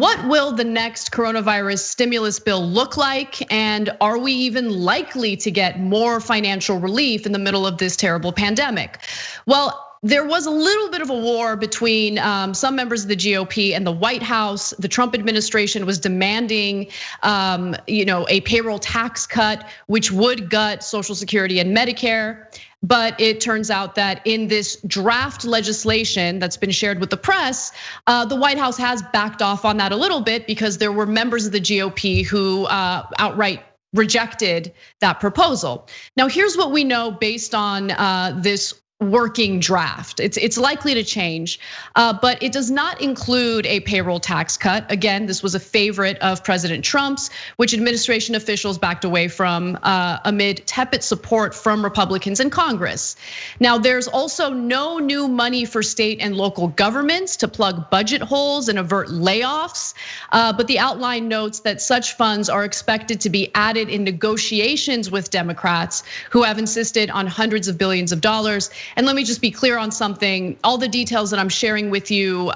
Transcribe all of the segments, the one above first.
what will the next coronavirus stimulus bill look like? And are we even likely to get more financial relief in the middle of this terrible pandemic? Well, there was a little bit of a war between some members of the GOP and the White House. The Trump administration was demanding, a payroll tax cut, which would gut Social Security and Medicare. But it turns out that in this draft legislation that's been shared with the press, the White House has backed off on that a little bit because there were members of the GOP who outright rejected that proposal. Now, here's what we know based on this working draft. It's likely to change, but it does not include a payroll tax cut. Again, this was a favorite of President Trump's, which administration officials backed away from amid tepid support from Republicans in Congress. Now, there's also no new money for state and local governments to plug budget holes and avert layoffs. But the outline notes that such funds are expected to be added in negotiations with Democrats who have insisted on hundreds of billions of dollars. And let me just be clear on something. All the details that I'm sharing with you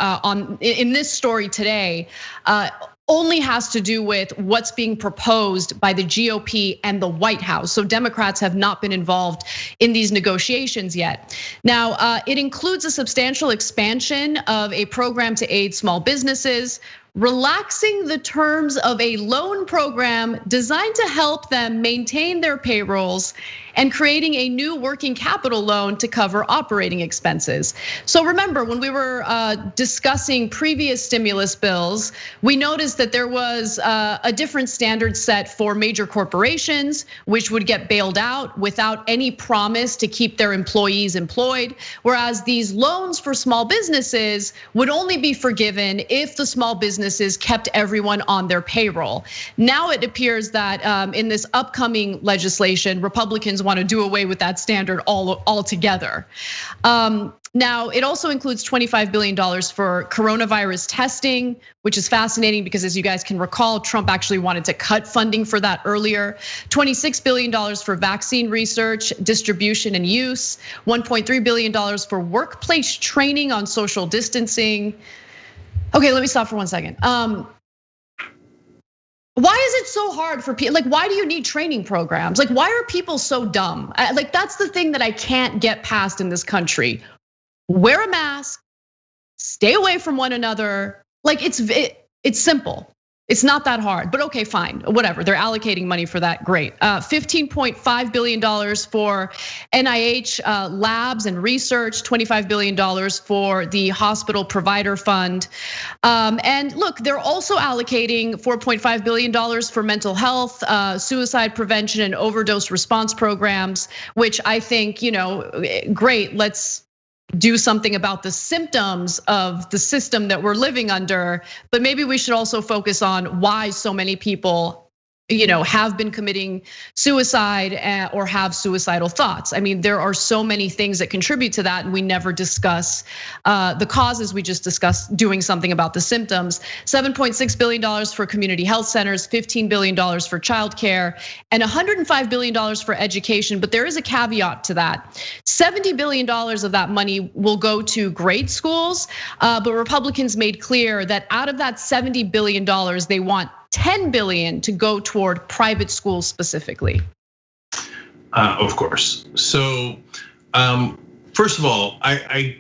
in this story today only has to do with what's being proposed by the GOP and the White House. So Democrats have not been involved in these negotiations yet. Now, it includes a substantial expansion of a program to aid small businesses, relaxing the terms of a loan program designed to help them maintain their payrolls, and creating a new working capital loan to cover operating expenses. So remember, when we were discussing previous stimulus bills, we noticed that there was a different standard set for major corporations, which would get bailed out without any promise to keep their employees employed. Whereas these loans for small businesses would only be forgiven if the small businesses kept everyone on their payroll. Now it appears that in this upcoming legislation, Republicans want to do away with that standard altogether. Now, it also includes $25 billion for coronavirus testing, which is fascinating because, as you guys can recall, Trump actually wanted to cut funding for that earlier. $26 billion for vaccine research, distribution, and use. $1.3 billion for workplace training on social distancing. Okay, let me stop for 1 second. Why is it so hard for people? Like, why do you need training programs? Like, why are people so dumb? Like, that's the thing that I can't get past in this country. Wear a mask, stay away from one another. Like, it's simple. It's not that hard, but okay, fine, whatever. They're allocating money for that, great. $15.5 billion for NIH labs and research, $25 billion for the hospital provider fund. And look, they're also allocating $4.5 billion for mental health, suicide prevention and overdose response programs, which I think, great, let's do something about the symptoms of the system that we're living under, but maybe we should also focus on why so many people have been committing suicide or have suicidal thoughts. I mean, there are so many things that contribute to that, and we never discuss the causes. We just discuss doing something about the symptoms. $7.6 billion for community health centers, $15 billion for childcare, and $105 billion for education. But there is a caveat to that. $70 billion of that money will go to grade schools, but Republicans made clear that out of that $70 billion, they want $10 billion to go toward private schools specifically. Of course. So, first of all, I'm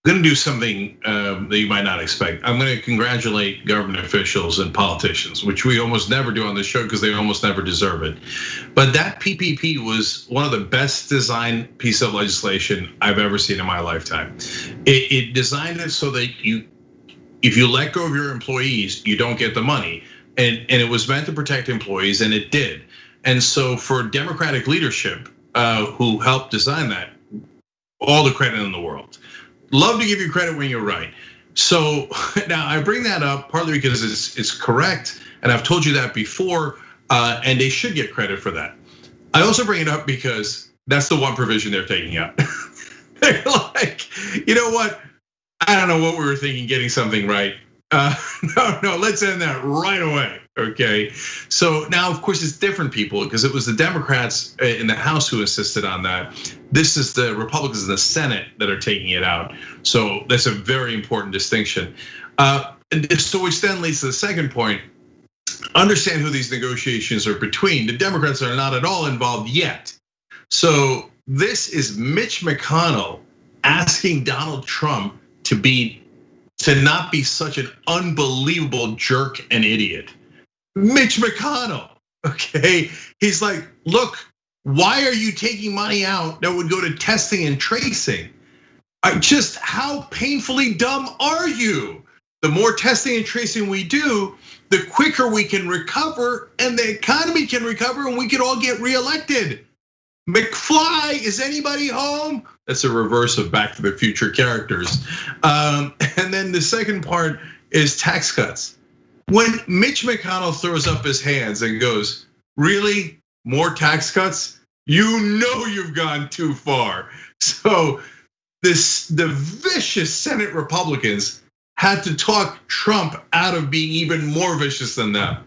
gonna do something that you might not expect. I'm gonna congratulate government officials and politicians, which we almost never do on this show because they almost never deserve it. But that PPP was one of the best designed piece of legislation I've ever seen in my lifetime. It designed it so that if you let go of your employees, you don't get the money. And it was meant to protect employees, and it did. And so for Democratic leadership who helped design that, all the credit in the world. Love to give you credit when you're right. So now I bring that up partly because it's correct, and I've told you that before, and they should get credit for that. I also bring it up because that's the one provision they're taking out. They're like, you know what? I don't know what we were thinking, getting something right. No, let's end that right away, okay? So now, of course, it's different people because it was the Democrats in the House who insisted on that. This is the Republicans in the Senate that are taking it out. So that's a very important distinction. so which then leads to the second point. Understand who these negotiations are between. The Democrats are not at all involved yet. So this is Mitch McConnell asking Donald Trump to not be such an unbelievable jerk and idiot. Mitch McConnell, okay? He's like, look, why are you taking money out that would go to testing and tracing? Just how painfully dumb are you? The more testing and tracing we do, the quicker we can recover and the economy can recover and we can all get reelected. McFly, is anybody home? That's a reverse of Back to the Future characters. And then the second part is tax cuts. When Mitch McConnell throws up his hands and goes, really, more tax cuts? You know you've gone too far. So the vicious Senate Republicans had to talk Trump out of being even more vicious than them.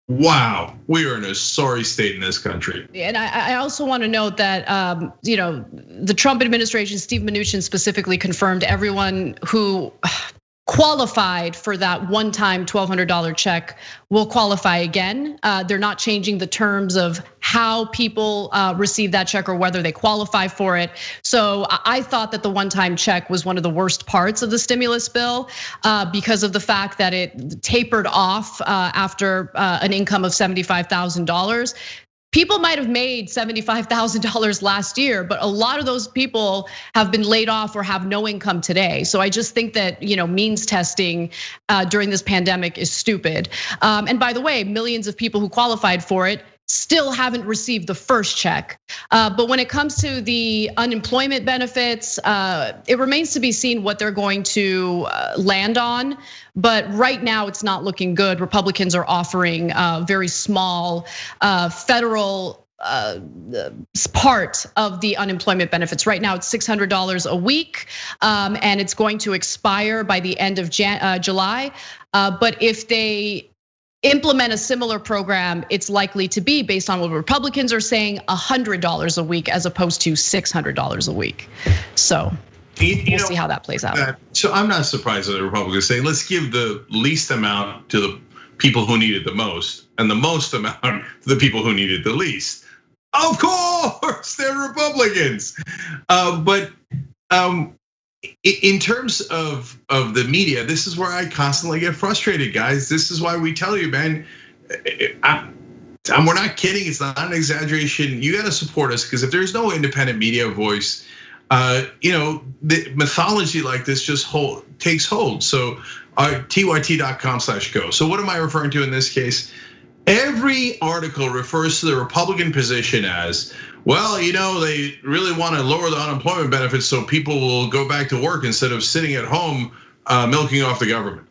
Wow, we are in a sorry state in this country. And I also want to note that the Trump administration, Steve Mnuchin specifically confirmed everyone who qualified for that one-time $1,200 check will qualify again. They're not changing the terms of how people receive that check or whether they qualify for it. So I thought that the one-time check was one of the worst parts of the stimulus bill because of the fact that it tapered off after an income of $75,000. People might have made $75,000 last year, but a lot of those people have been laid off or have no income today. So I just think that means testing during this pandemic is stupid. And by the way, millions of people who qualified for it still haven't received the first check. But when it comes to the unemployment benefits, it remains to be seen what they're going to land on. But right now it's not looking good. Republicans are offering a very small federal part of the unemployment benefits. Right now it's $600 a week, and it's going to expire by the end of July. But if they implement a similar program, it's likely to be, based on what Republicans are saying, $100 a week as opposed to $600 a week. So we'll see how that plays out. So I'm not surprised that the Republicans say, let's give the least amount to the people who need it the most, and the most amount to the people who need it the least. Of course, they're Republicans. But in terms of the media, this is where I constantly get frustrated, guys. This is why we tell you, man, we're not kidding. It's not an exaggeration. You got to support us, because if there's no independent media voice, the mythology like this just takes hold. So tyt.com/go. So what am I referring to in this case? Every article refers to the Republican position as, well, they really want to lower the unemployment benefits so people will go back to work instead of sitting at home milking off the government.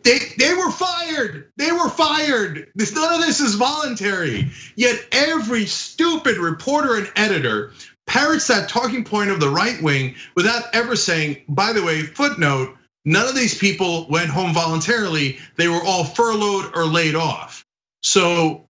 They were fired. They were fired. None of this is voluntary. Yet every stupid reporter and editor parrots that talking point of the right wing without ever saying, by the way, footnote, none of these people went home voluntarily. They were all furloughed or laid off. So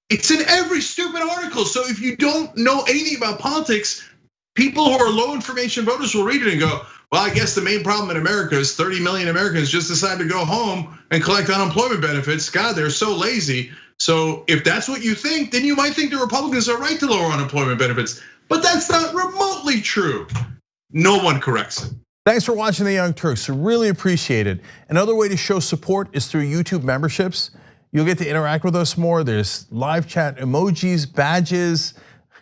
it's in every stupid article. So if you don't know anything about politics, people who are low information voters will read it and go, well, I guess the main problem in America is 30 million Americans just decided to go home and collect unemployment benefits. God, they're so lazy. So if that's what you think, then you might think the Republicans are right to lower unemployment benefits. But that's not remotely true. No one corrects it. Thanks for watching The Young Turks. I really appreciate it. Another way to show support is through YouTube memberships. You'll get to interact with us more. There's live chat emojis, badges.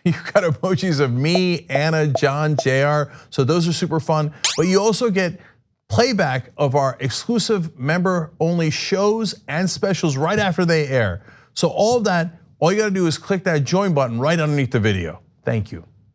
You've got emojis of me, Anna, John, JR. So those are super fun. But you also get playback of our exclusive member-only shows and specials right after they air. So all of that, all you gotta do is click that join button right underneath the video. Thank you.